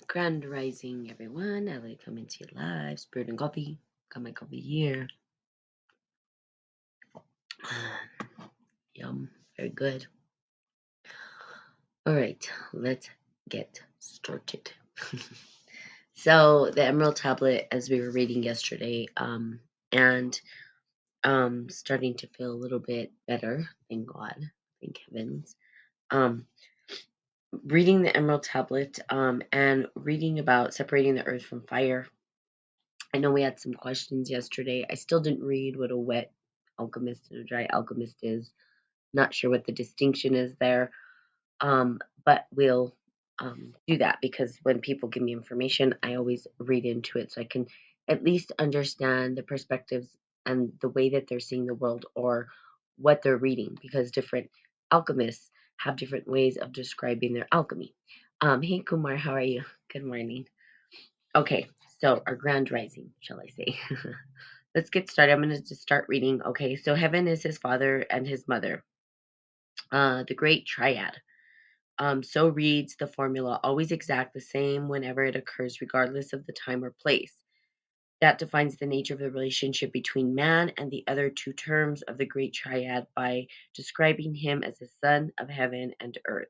Grand rising, everyone. I like coming to you live. Spirit and coffee. Got my coffee here. Yum. Very good. All right, let's get started. So the Emerald Tablet, as we were reading yesterday, and starting to feel a little bit better. Thank God. Thank heavens. Um, Reading the Emerald Tablet, and reading about separating the earth from fire. I know we had some questions yesterday. I still didn't read what a wet alchemist and a dry alchemist is. Not sure what the distinction is there. But we'll do that because when people give me information, I always read into it so I can at least understand the perspectives and the way that they're seeing the world or what they're reading because different alchemists have different ways of describing their alchemy. Hey Kumar, how are you? Good morning. Okay, so our grand rising, shall I say. Let's get started. I'm going to just start reading. Okay, so heaven is his father and his mother, the Great Triad. So reads the formula, always exact the same whenever it occurs, regardless of the time or place. That defines the nature of the relationship between man and the other two terms of the Great Triad by describing him as the son of heaven and earth.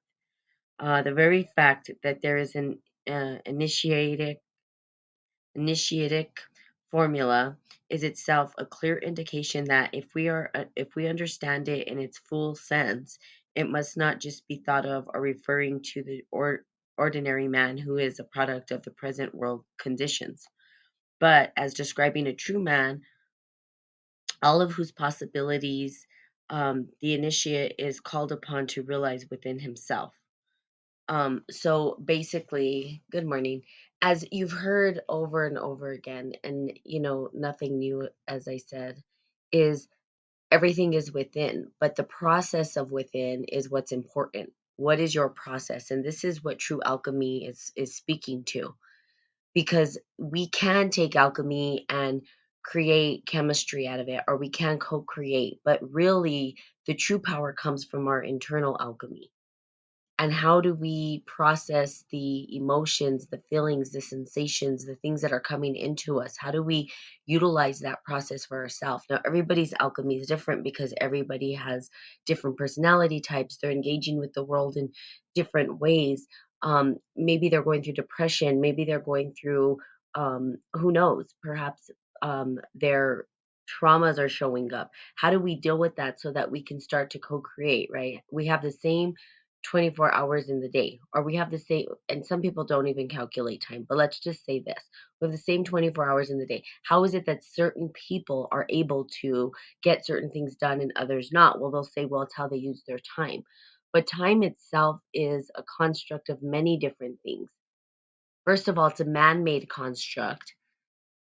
The very fact that there is an initiatic formula is itself a clear indication that if we understand it in its full sense, it must not just be thought of or referring to the ordinary man who is a product of the present world conditions, but as describing a true man, all of whose possibilities the initiate is called upon to realize within himself. So basically, good morning. As you've heard over and over again, and nothing new, as I said, is everything is within, but the process of within is what's important. What is your process? And this is what true alchemy is speaking to, because we can take alchemy and create chemistry out of it, or we can co-create, but really the true power comes from our internal alchemy. And how do we process the emotions, the feelings, the sensations, the things that are coming into us? How do we utilize that process for ourselves? Now, everybody's alchemy is different because everybody has different personality types. They're engaging with the world in different ways. Maybe they're going through depression. Maybe they're going through, who knows, perhaps their traumas are showing up. How do we deal with that so that we can start to co create, right? We have the same 24 hours in the day, or we have the same, and some people don't even calculate time, but let's just say this: we have the same 24 hours in the day. How is it that certain people are able to get certain things done and others not? Well, they'll say, well, it's how they use their time. But time itself is a construct of many different things. First of all, it's a man made construct,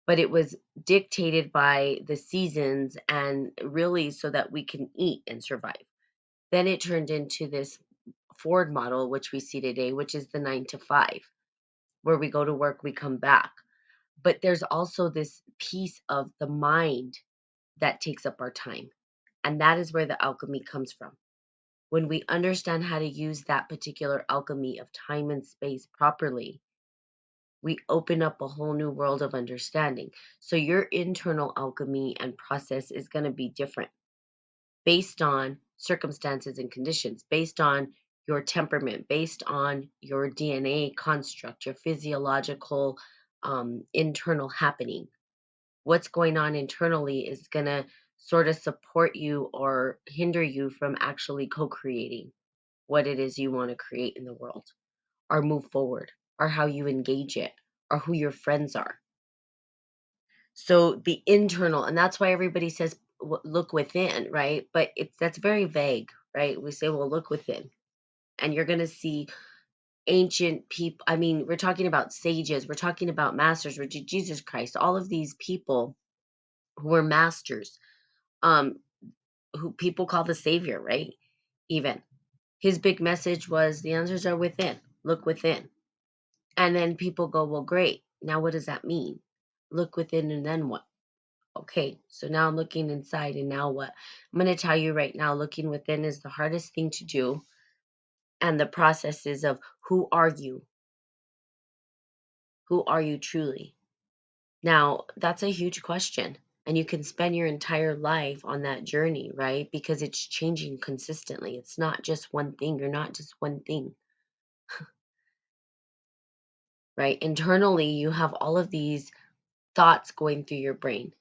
but it was dictated by the seasons and really so that we can eat and survive. Then it turned into this Ford model, which we see today, which is the 9 to 5, where we go to work, we come back. But there's also this piece of the mind that takes up our time. And that is where the alchemy comes from. When we understand how to use that particular alchemy of time and space properly, we open up a whole new world of understanding. So your internal alchemy and process is going to be different based on circumstances and conditions, based on your temperament, based on your DNA construct, your physiological internal happening. What's going on internally is going to sort of support you or hinder you from actually co creating what it is you want to create in the world or move forward or how you engage it or who your friends are. So the internal, and that's why everybody says look within, right? But that's very vague, right? We say, well, look within, and you're going to see ancient people. I mean, we're talking about sages, we're talking about masters, Jesus Christ, all of these people who were masters, um, who people call the savior, right? Even his big message was the answers are within, look within. And then people go, well, great. Now, what does that mean? Look within, and then what? Okay, so now I'm looking inside, and now what? I'm going to tell you right now, looking within is the hardest thing to do. And the process is of who are you? Who are you truly? Now, that's a huge question. And you can spend your entire life on that journey, right? Because it's changing consistently. It's not just one thing. You're not just one thing, right? Internally, you have all of these thoughts going through your brain,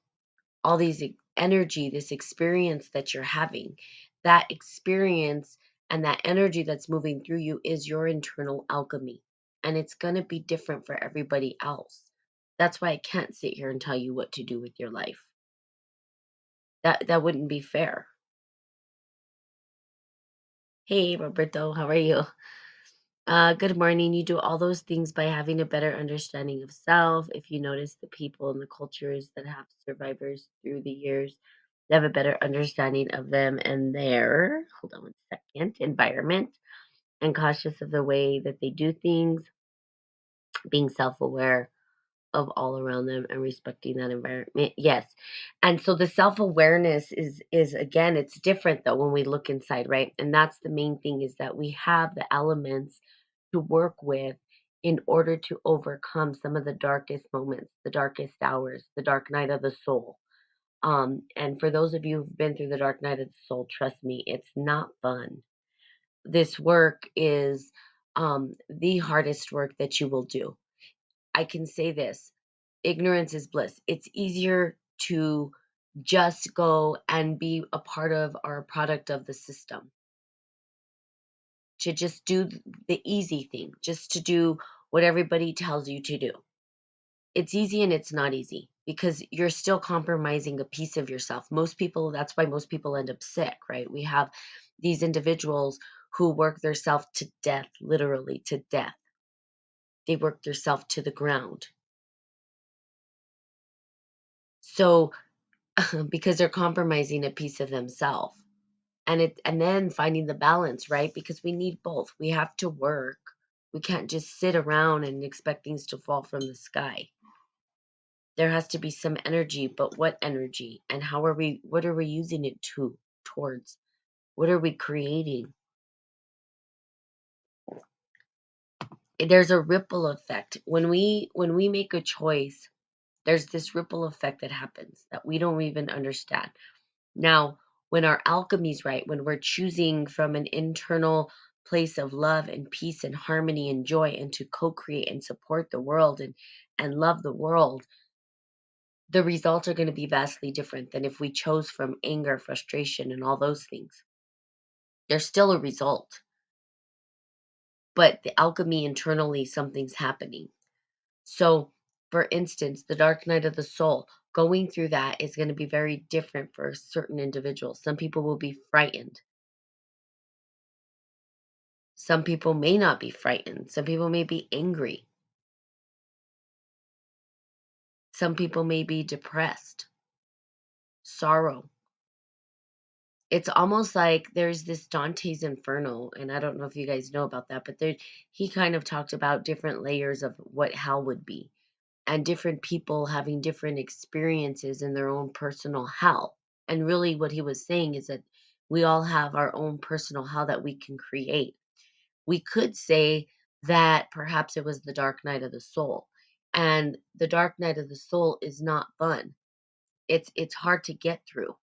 all these energy, this experience that you're having. That experience and that energy that's moving through you is your internal alchemy. And it's going to be different for everybody else. That's why I can't sit here and tell you what to do with your life. That wouldn't be fair. Hey, Roberto, how are you? Good morning. You do all those things by having a better understanding of self. If you notice the people and the cultures that have survivors through the years, they have a better understanding of them and their, hold on one second, environment, and cautious of the way that they do things, being self aware of all around them and respecting that environment. Yes. And so the self-awareness is again, it's different though when we look inside, right? And that's the main thing, is that we have the elements to work with in order to overcome some of the darkest moments, the darkest hours, the dark night of the soul. And for those of you who've been through the dark night of the soul, trust me, it's not fun. This work is the hardest work that you will do. I can say this: ignorance is bliss. It's easier to just go and be a part of or a product of the system, to just do the easy thing, just to do what everybody tells you to do. It's easy and it's not easy because you're still compromising a piece of yourself. Most people, that's why most people end up sick, right? We have these individuals who work themselves to death, literally to death. They work themselves to the ground. So because they're compromising a piece of themselves, and then finding the balance, right? Because we need both. We have to work. We can't just sit around and expect things to fall from the sky. There has to be some energy, but what energy, and what are we using it towards? What are we creating? There's a ripple effect when we make a choice. There's this ripple effect that happens that we don't even understand. Now, when our alchemy's right, when we're choosing from an internal place of love and peace and harmony and joy, and to co-create and support the world and love the world, the results are going to be vastly different than if we chose from anger, frustration, and all those things. There's still a result, but the alchemy internally, something's happening. So, for instance, the dark night of the soul, going through that is going to be very different for certain individuals. Some people will be frightened. Some people may not be frightened. Some people may be angry. Some people may be depressed, sorrow. It's almost like there's this Dante's Inferno, and I don't know if you guys know about that, but he kind of talked about different layers of what hell would be, and different people having different experiences in their own personal hell. And really, what he was saying is that we all have our own personal hell that we can create. We could say that perhaps it was the dark night of the soul. And the dark night of the soul is not fun. It's hard to get through.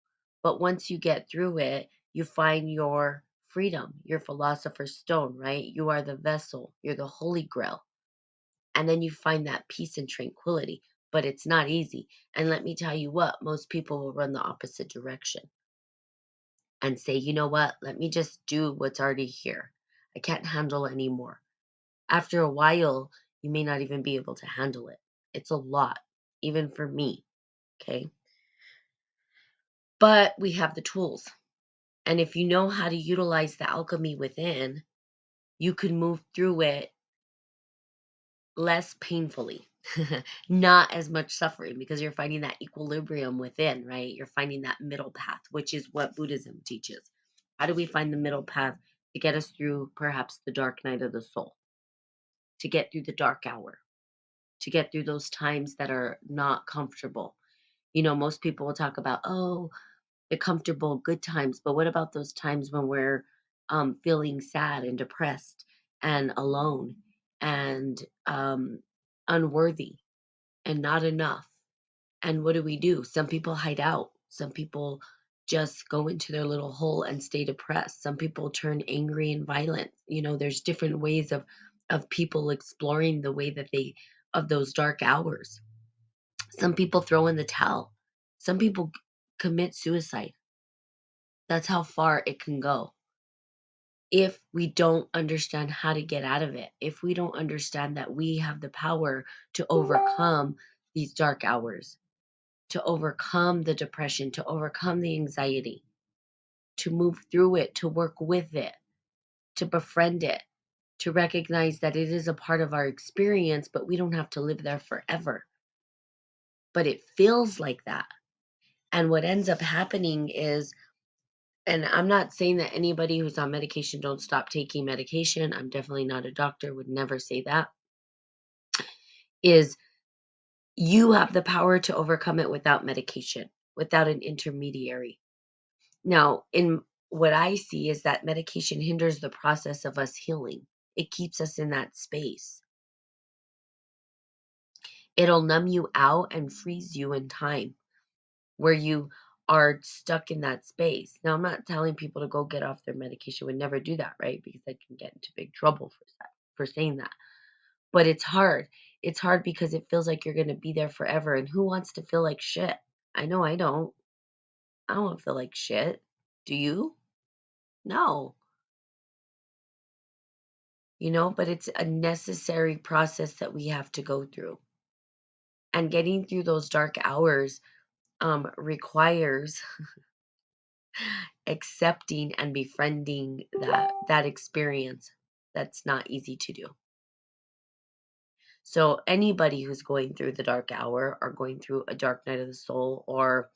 But once you get through it, you find your freedom, your philosopher's stone, right? You are the vessel, you're the holy grail. And then you find that peace and tranquility. But it's not easy. And let me tell you what, most people will run the opposite direction and say, you know what, let me just do what's already here. I can't handle anymore. After a while, you may not even be able to handle it. It's a lot, even for me. Okay. But we have the tools. And if you know how to utilize the alchemy within, you can move through it less painfully, not as much suffering, because you're finding that equilibrium within, right? You're finding that middle path, which is what Buddhism teaches. How do we find the middle path to get us through perhaps the dark night of the soul, to get through the dark hour, to get through those times that are not comfortable? Most people will talk about, oh, the comfortable good times, but what about those times when we're feeling sad and depressed and alone and unworthy and not enough. And what do? Some people hide out. Some people just go into their little hole and stay depressed. Some people turn angry and violent. There's different ways of people exploring the way that they of those dark hours. Some people throw in the towel. Some people commit suicide. That's how far it can go. If we don't understand how to get out of it, if we don't understand that we have the power to overcome these dark hours, to overcome the depression, to overcome the anxiety, to move through it, to work with it, to befriend it, to recognize that it is a part of our experience, but we don't have to live there forever. But it feels like that. And what ends up happening is, and I'm not saying that anybody who's on medication don't stop taking medication. I'm definitely not a doctor, would never say that. Is you have the power to overcome it without medication, without an intermediary. Now, in what I see is that medication hinders the process of us healing. It keeps us in that space. It'll numb you out and freeze you in time where you are stuck in that space. Now, I'm not telling people to go get off their medication. Would never do that, right? Because I can get into big trouble for saying that. But it's hard. It's hard because it feels like you're going to be there forever. And who wants to feel like shit? I know I don't. I don't want to feel like shit. Do you? No. But it's a necessary process that we have to go through. And getting through those dark hours requires accepting and befriending that experience. That's not easy to do. So anybody who's going through the dark hour or going through a dark night of the soul or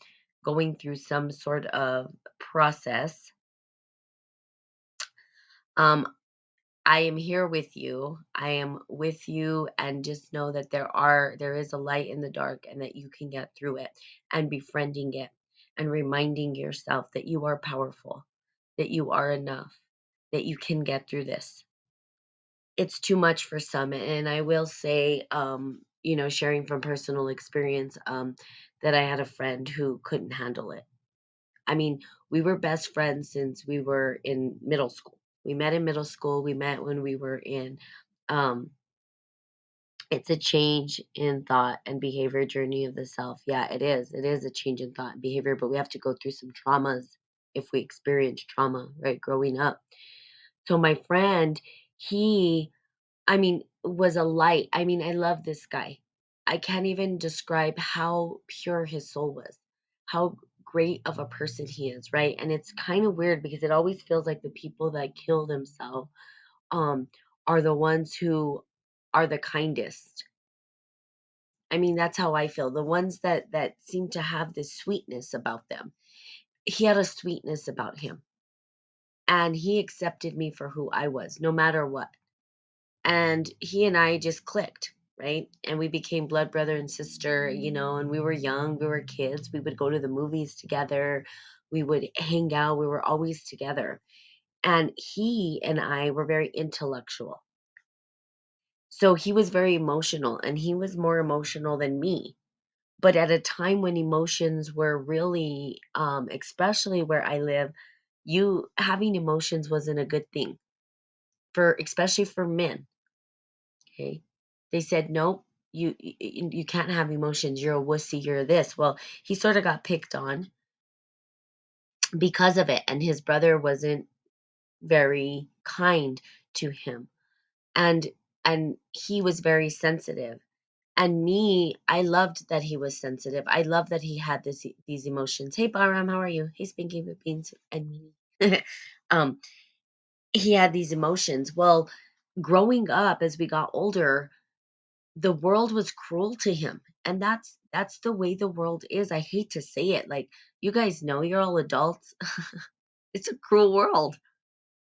going through some sort of process, um, I am here with you. I am with you, and just know that there is a light in the dark and that you can get through it, and befriending it and reminding yourself that you are powerful, that you are enough, that you can get through this. It's too much for some, and I will say, sharing from personal experience, that I had a friend who couldn't handle it. I mean, we were best friends since we were in middle school. We met in middle school. We met when we were in, um, it's a change in thought and behavior journey of the self. Yeah, it is. It is a change in thought and behavior, but we have to go through some traumas if we experience trauma, right, growing up. So my friend, he, was a light. I love this guy. I can't even describe how pure his soul was, how great of a person he is, right? And it's kind of weird because it always feels like the people that kill themselves um, are the ones who are the kindest. That's how I feel. The ones that seem to have this sweetness about them. He had a sweetness about him, and he accepted me for who I was, no matter what. And he and I just clicked, right? And we became blood brother and sister, and we were young, we were kids. We would go to the movies together, we would hang out, we were always together. And he and I were very intellectual. So he was very emotional, and he was more emotional than me. But at a time when emotions were really, especially where I live, you having emotions wasn't a good thing especially for men. Okay. They said, nope, you can't have emotions. You're a wussy. You're this. Well, he sort of got picked on because of it. And his brother wasn't very kind to him. And he was very sensitive. And me, I loved that he was sensitive. I loved that he had these emotions. Hey, Baram, how are you? Hey, Spinky with Beans and me. um, he had these emotions. Well, growing up as we got older, the world was cruel to him, and that's the way the world is. I hate to say it, like, you guys know, you're all adults. It's a cruel world.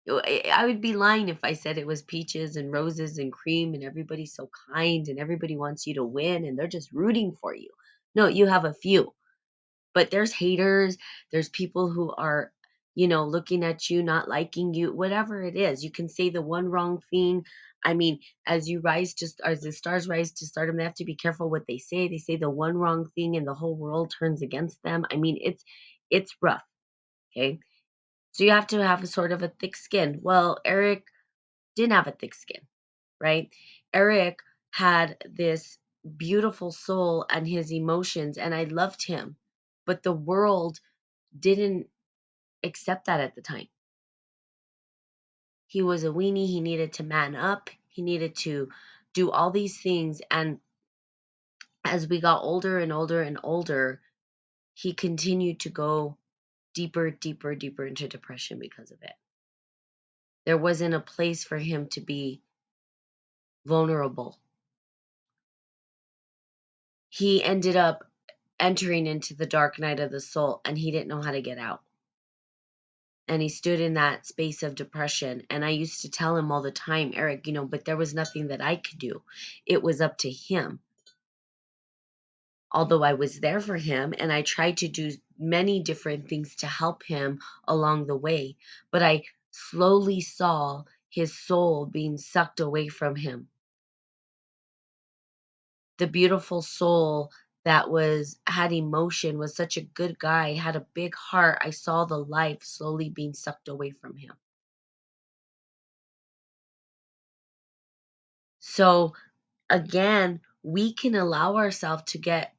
I would be lying if I said it was peaches and roses and cream and everybody's so kind and everybody wants you to win and they're just rooting for you. No, you have a few, but there's haters, there's people who are, looking at you, not liking you, whatever it is. You can say the one wrong thing I mean, as the stars rise to stardom, they have to be careful what they say. They say the one wrong thing and the whole world turns against them. I mean, it's rough. Okay. So you have to have a sort of a thick skin. Well, Eric didn't have a thick skin, right? Eric had this beautiful soul and his emotions, and I loved him. But the world didn't accept that at the time. He was a weenie. He needed to man up. He needed to do all these things. And as we got older and older and older, he continued to go deeper, deeper, deeper into depression because of it. There wasn't a place for him to be vulnerable. He ended up entering into the dark night of the soul and he didn't know how to get out. And he stood in that space of depression. And I used to tell him all the time, Eric, but there was nothing that I could do. It was up to him. Although I was there for him and I tried to do many different things to help him along the way, but I slowly saw his soul being sucked away from him. The beautiful soul that had emotion, was such a good guy, had a big heart. I saw the life slowly being sucked away from him. So again, we can allow ourselves to get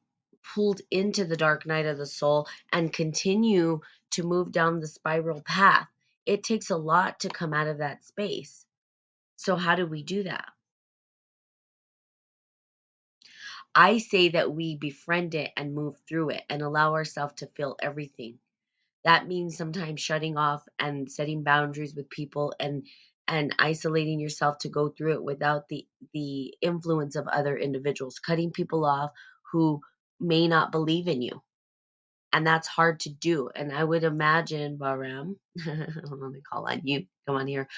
pulled into the dark night of the soul and continue to move down the spiral path. It takes a lot to come out of that space. So how do we do that? I say that we befriend it and move through it and allow ourselves to feel everything. That means sometimes shutting off and setting boundaries with people and isolating yourself to go through it without the influence of other individuals, cutting people off who may not believe in you. And that's hard to do. And I would imagine, Bahram, let me call on you, come on here,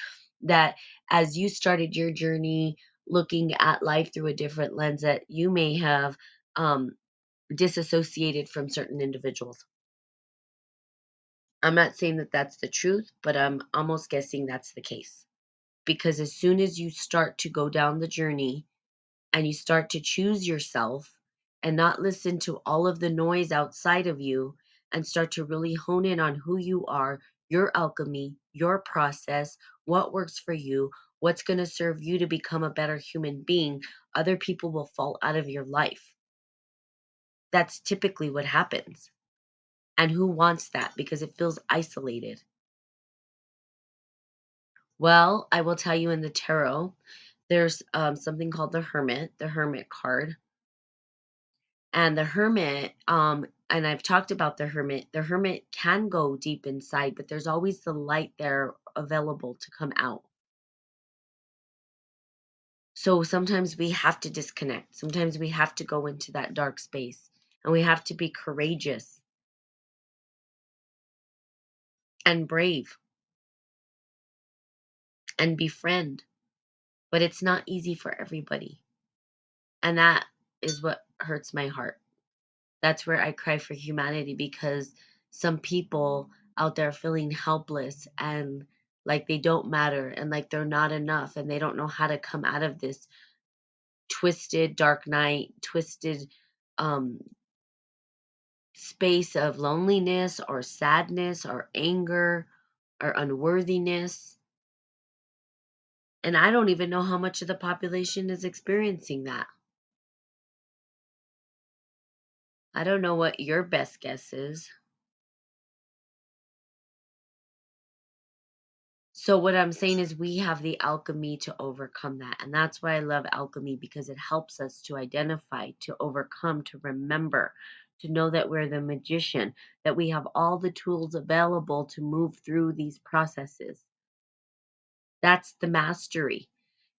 that as you started your journey looking at life through a different lens, that you may have um, disassociated from certain individuals. I'm not saying that that's the truth, but I'm almost guessing that's the case. Because as soon as you start to go down the journey and you start to choose yourself and not listen to all of the noise outside of you and start to really hone in on who you are, your alchemy, your process, what works for you, what's going to serve you to become a better human being, other people will fall out of your life. That's typically what happens. And who wants that? Because it feels isolated. Well, I will tell you in the tarot, there's something called the Hermit card. And the Hermit, and I've talked about the Hermit can go deep inside, but there's always the light there available to come out. So sometimes we have to disconnect. Sometimes we have to go into that dark space and we have to be courageous and brave and befriend. But it's not easy for everybody. And that is what hurts my heart. That's where I cry for humanity because some people out there feeling helpless and like they don't matter and like they're not enough and they don't know how to come out of this twisted dark night, twisted um, space of loneliness or sadness or anger or unworthiness. And I don't even know how much of the population is experiencing that. I don't know what your best guess is. So what I'm saying is we have the alchemy to overcome that. And that's why I love alchemy because it helps us to identify, to overcome, to remember, to know that we're the magician, that we have all the tools available to move through these processes. That's the mastery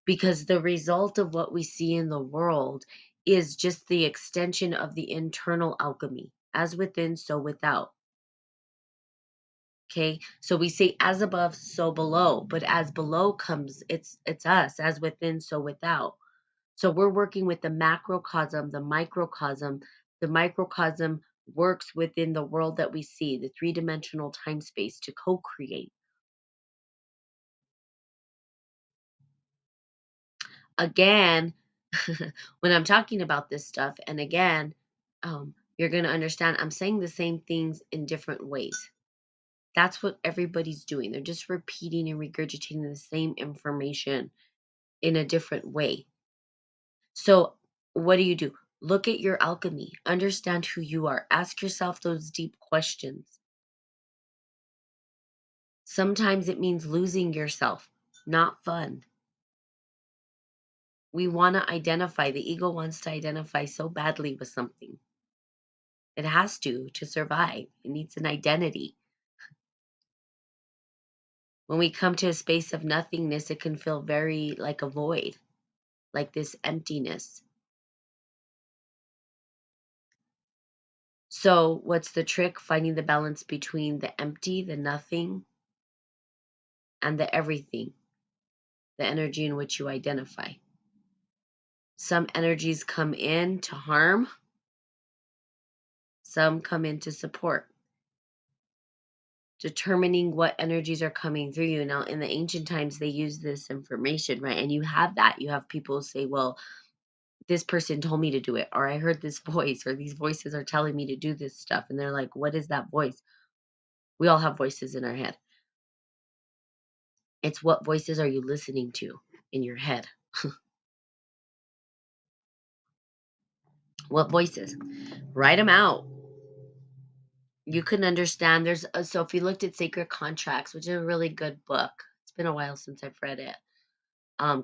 because the result of what we see in the world is just the extension of the internal alchemy, as within, so without. Okay, so we say as above, so below, but as below comes, it's us, as within, so without. So we're working with the macrocosm, the microcosm. The microcosm works within the world that we see, the three-dimensional time space to co-create. Again, when I'm talking about this stuff, and again, you're going to understand I'm saying the same things in different ways. That's what everybody's doing. They're just repeating and regurgitating the same information in a different way. So, what do? Look at your alchemy, understand who you are, ask yourself those deep questions. Sometimes it means losing yourself, not fun. We want to identify, the ego wants to identify so badly with something. It has to survive. It needs an identity. When we come to a space of nothingness, it can feel very like a void, like this emptiness. So, what's the trick? Finding the balance between the empty, the nothing, and the everything, the energy in which you identify. Some energies come in to harm, some come in to support. Determining what energies are coming through you. Now, in the ancient times, they use this information, right? And you have that. You have people say, well, this person told me to do it, or I heard this voice, or these voices are telling me to do this stuff. And they're like, what is that voice? We all have voices in our head. It's what voices are you listening to in your head? What voices? Write them out. You can understand. So if you looked at Sacred Contracts, which is a really good book, it's been a while since I've read it.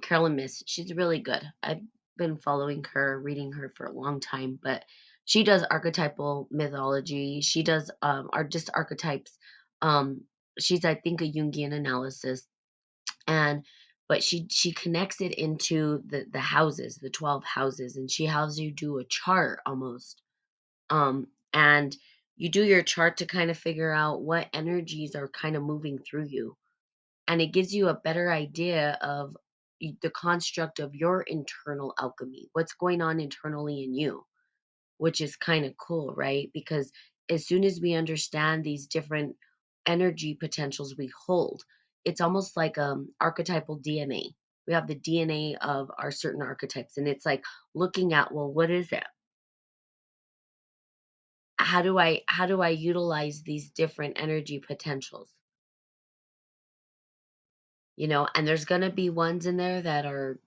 Carolyn Miss, she's really good. I've been following her, reading her for a long time, but she does archetypal mythology. She does are just archetypes. Um, she's, I think, a Jungian analysis, and but she connects it into the houses, the 12 houses, and she has you do a chart almost. And you do your chart to kind of figure out what energies are kind of moving through you, and it gives you a better idea of the construct of your internal alchemy, what's going on internally in you, which is kind of cool, right? Because as soon as we understand these different energy potentials we hold, it's almost like archetypal DNA. We have the DNA of our certain archetypes, and it's like looking at, well, what is it? How do I utilize these different energy potentials? And there's going to be ones in there that are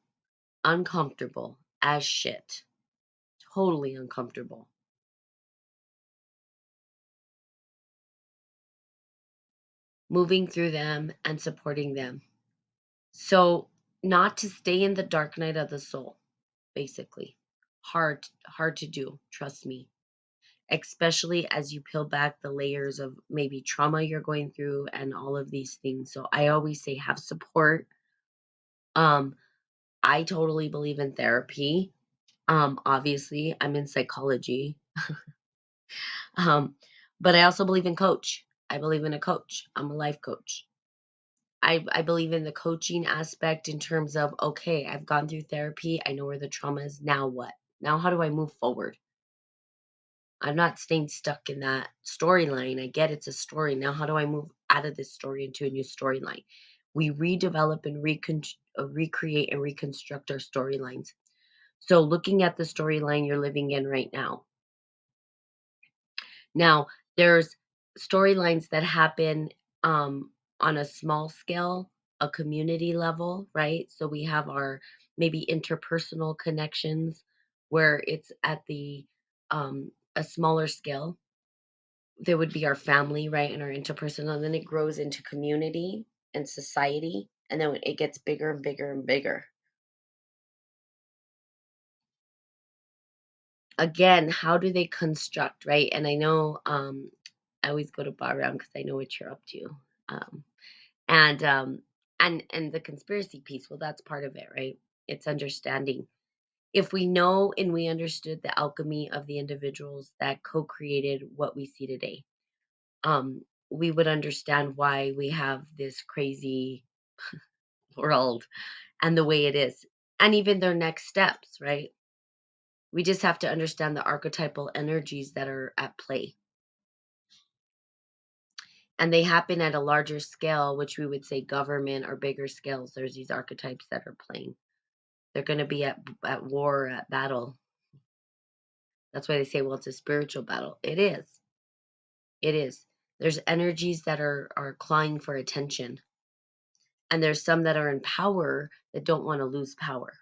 uncomfortable as shit. Totally uncomfortable. Moving through them and supporting them. So, not to stay in the dark night of the soul, basically. Hard to do, trust me. Especially as you peel back the layers of maybe trauma you're going through and all of these things. So I always say have support. Um, I totally believe in therapy. Obviously, I'm in psychology. Um, but I also believe in coach. I believe in a coach. I'm a life coach. I believe in the coaching aspect in terms of, okay, I've gone through therapy. I know where the trauma is. Now what? Now, how do I move forward? I'm not staying stuck in that storyline. I get it's a story. Now, how do I move out of this story into a new storyline? We redevelop and recreate and reconstruct our storylines. So, looking at the storyline you're living in right now, now, there's storylines that happen on a small scale, a community level, right? So we have our maybe interpersonal connections where it's at the a smaller scale. There would be our family, right, and our interpersonal, and then it grows into community and society, and then it gets bigger and bigger and bigger. Again, how do they construct, right? And I know I always go to Bar because I know what you're up to. Um, and and the conspiracy piece, well, that's part of it, right? It's understanding. If we know and we understood the alchemy of the individuals that co-created what we see today, we would understand why we have this crazy world and the way it is, and even their next steps, right? We just have to understand the archetypal energies that are at play, and they happen at a larger scale, which we would say government or bigger scales. There's these archetypes that are playing. They're going to be at war, at battle. That's why they say, well, it's a spiritual battle. It is. It is. There's energies that are clawing for attention. And there's some that are in power that don't want to lose power.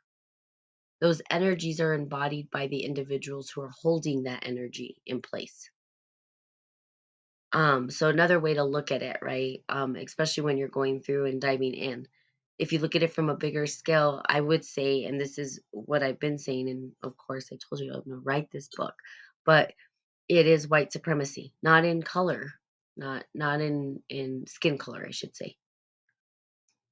Those energies are embodied by the individuals who are holding that energy in place. So another way to look at it, right? Especially when you're going through and diving in. If you look at it from a bigger scale, I would say, and this is what I've been saying, and of course I told you I'm gonna write this book, but it is white supremacy, not in color, not in skin color, I should say,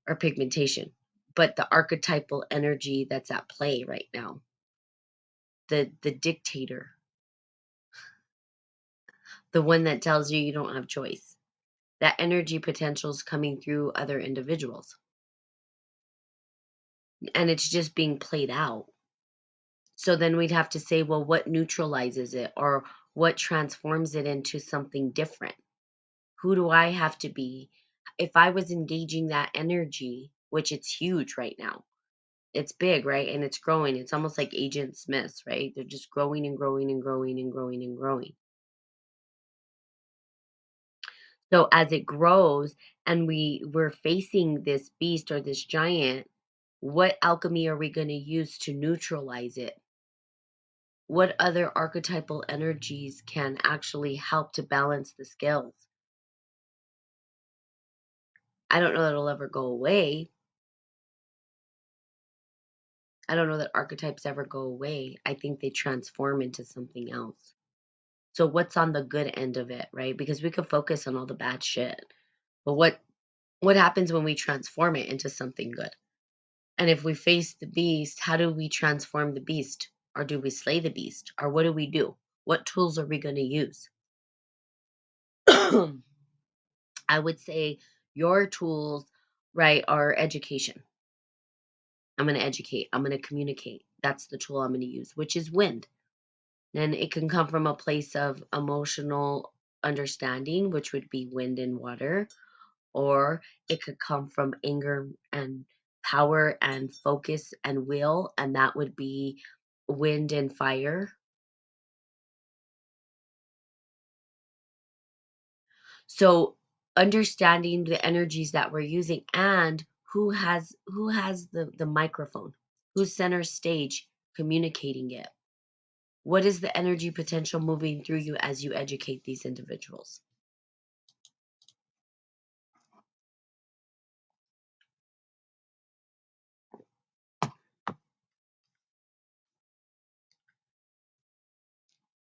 or pigmentation, but the archetypal energy that's at play right now. The dictator, the one that tells you you don't have choice. That energy potential is coming through other individuals. And it's just being played out. So then we'd have to say, well, what neutralizes it or what transforms it into something different? Who do I have to be? If I was engaging that energy, which it's huge right now, it's big, right? And it's growing. It's almost like Agent Smiths, right? They're just growing and growing and growing and growing and growing. So as it grows and we're facing this beast or this giant, what alchemy are we going to use to neutralize it? What other archetypal energies can actually help to balance the scales? I don't know that it'll ever go away. I don't know that archetypes ever go away. I think they transform into something else. So what's on the good end of it, right? Because we could focus on all the bad shit. But what happens when we transform it into something good? And if we face the beast, how do we transform the beast? Or do we slay the beast? Or what do we do? What tools are we going to use? I would say your tools, right, are education. I'm going to educate. I'm going to communicate. That's the tool I'm going to use, which is wind. And it can come from a place of emotional understanding, which would be wind and water, or it could come from anger and power and focus and will, and that would be wind and fire. So understanding the energies that we're using and who has the microphone, who's center stage communicating it. What is the energy potential moving through you as you educate these individuals?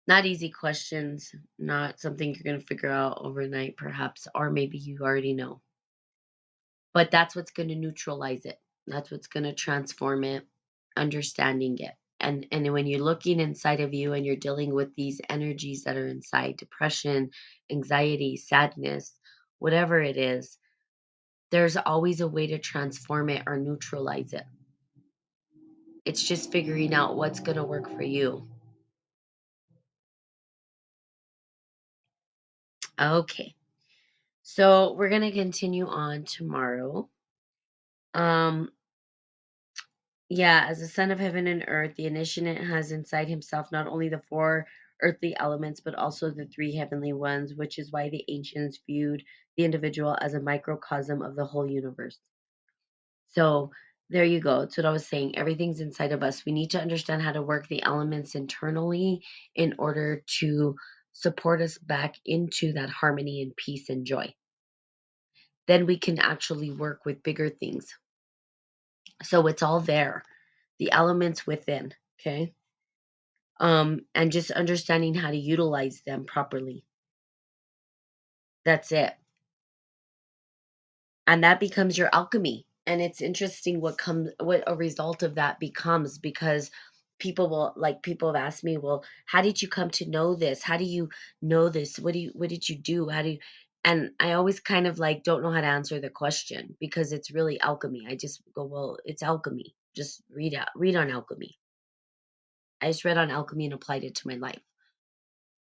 Not easy questions, not something you're going to figure out overnight, perhaps, or maybe you already know. But that's what's going to neutralize it. That's what's going to transform it, understanding it. And when you're looking inside of you and you're dealing with these energies that are inside, depression, anxiety, sadness, whatever it is, there's always a way to transform it or neutralize it. It's just figuring out what's going to work for you. Okay. So we're going to continue on tomorrow. Um, yeah, as the son of heaven and earth, the initiate has inside himself not only the four earthly elements, but also the three heavenly ones, which is why the ancients viewed the individual as a microcosm of the whole universe. So there you go. That's what I was saying. Everything's inside of us. We need to understand how to work the elements internally in order to support us back into that harmony and peace and joy. Then we can actually work with bigger things. So it's all there, the elements within, okay? And just understanding how to utilize them properly. That's it. And that becomes your alchemy. And it's interesting what a result of that becomes, because people have asked me, well, how did you come to know this? How do you know this? What did you do? How do you, and I always kind of like don't know how to answer the question because it's really alchemy. I just go, well, it's alchemy. Just read on alchemy. I just read on alchemy and applied it to my life.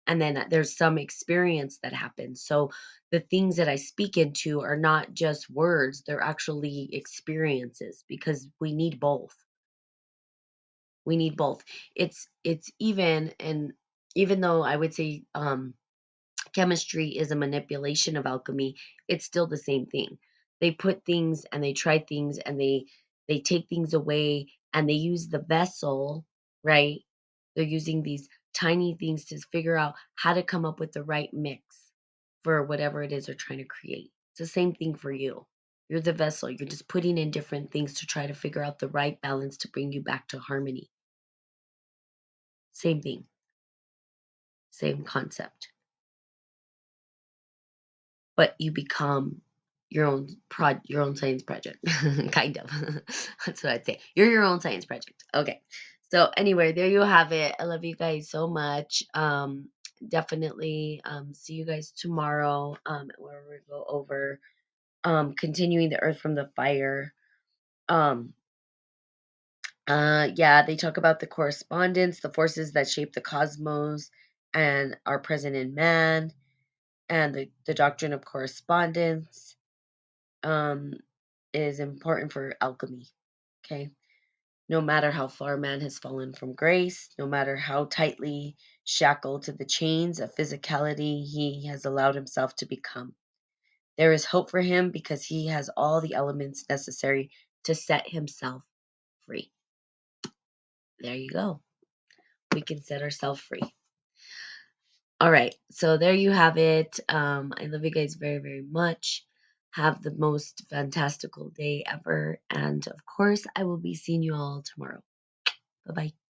And then there's some experience that happens. So the things that I speak into are not just words, they're actually experiences because we need both. We need both. It's even, and even though I would say chemistry is a manipulation of alchemy, it's still the same thing. They put things and they try things and they take things away and they use the vessel, right? They're using these tiny things to figure out how to come up with the right mix for whatever it is they're trying to create. It's the same thing for you. You're the vessel. You're just putting in different things to try to figure out the right balance to bring you back to harmony. Same thing, same concept. But you become your own science project. Kind of. That's what I'd say. You're your own science project. Okay. So anyway, there you have it. I love you guys so much. Definitely see you guys tomorrow, where we go over continuing the earth from the fire. Um yeah, they talk about the correspondence, the forces that shape the cosmos and are present in man, and the doctrine of correspondence um, is important for alchemy. Okay. No matter how far man has fallen from grace, no matter how tightly shackled to the chains of physicality he has allowed himself to become, there is hope for him because he has all the elements necessary to set himself free. There you go. We can set ourselves free. All right. So there you have it. I love you guys very, very much. Have the most fantastical day ever. And of course, I will be seeing you all tomorrow. Bye bye.